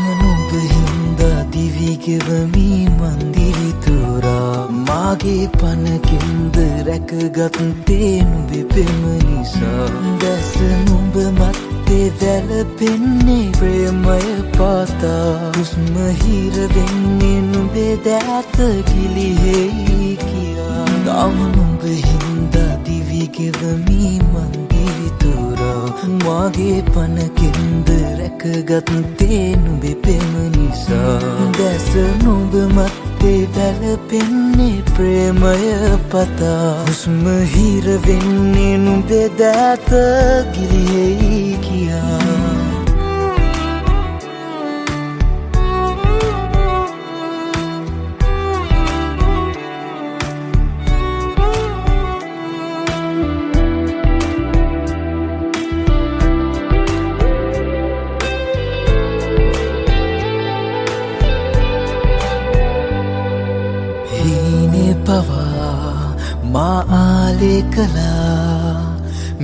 නුඹ හින්දා දිවි ගෙවමි මන්දිරි තුරා මාගේ පනකින්ද රැකගත්තේ නුඹේ පෙම නිසා දැස නුඹ මත්තේ වැළපෙන්නේ ප්‍රේමය පාතා හුස්ම හිර වෙන්නේ නුඹේ දෑත ගිලිහෙයි කියා තාම නුඹ හින්දා දිවි ගෙවමි මන්දිරි තුරා මාගේ පනකින්ද රැකගත්තේ නුඹේ පෙම නිසා දැස නුඹ මත්තේ වැළපෙන්නේ ප්‍රේමය පතා හුස්ම හිර වෙන්නේ නුඹේ දෑත ගිලිහෙයි කියා පවා මා ආලේ කළා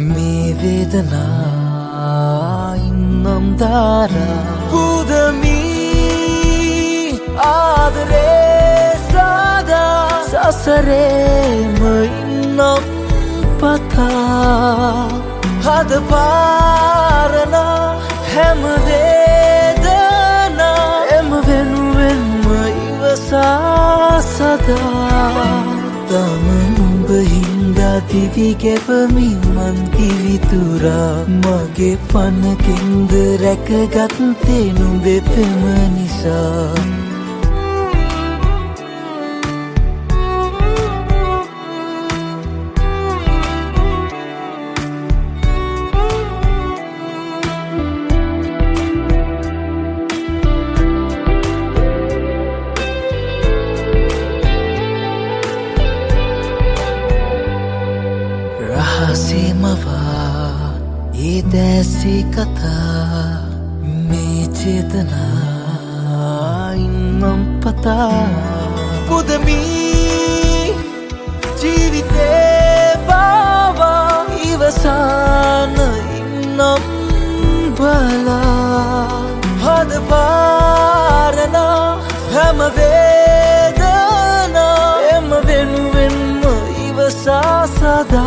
මේ වේදනා ඉන්නම් දාරා පුදමී ආදරේ සාදා සසරේම ඉන්නම් පතා හද පාරනා හැම වේදනා එම වෙනුවෙන්ම ඉවසා සදා තම නුඹ හින්දා දිවි ගෙවමි මන් දිවි තුරා මගේ පනකින්ද රැකගත්තේ නුඹේ පෙම නිසා රහසේ මවා ඒ දැසේ කතා මේ චේතනා ඉන්නම් පතා පුදමී ජීවිතේ බවා ඉවසාන ඉන්නම් බලා හද පාරනා හැම වේදනා එම වෙනුවෙන්ම ඉවසා සදා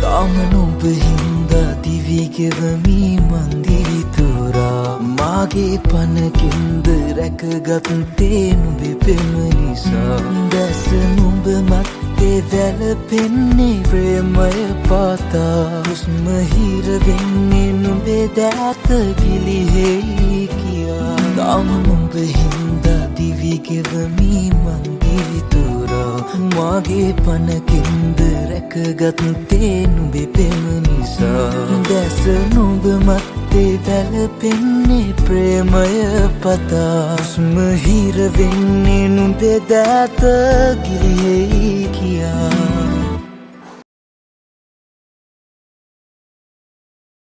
තාම නුඹ හින්දා දිවි ගෙවමි මන්දිරි තුරා මාගේ පනකින්ද රැකගත්තේ නුඹේ පෙම නිසා දැස නුඹ මත්තේ වැළපෙන්නේ ප්‍රේමය පාතා හුස්ම හිර වෙන්නේ නුඹේ දෑත ගිලිහෙයි කියා තාම නුඹ හින්දා දිවි ගෙවමි මන්දිරි තුරා මාගේ පනකින්ද රැකගත්තේ නුඹේ පෙම නිසා දැස නුඹ මත්තේ වැළපෙන්නේ ප්‍රේමය පතා හුස්ම හිර වෙන්නේ නුඹේ දෑත ගිලිහෙයි කියා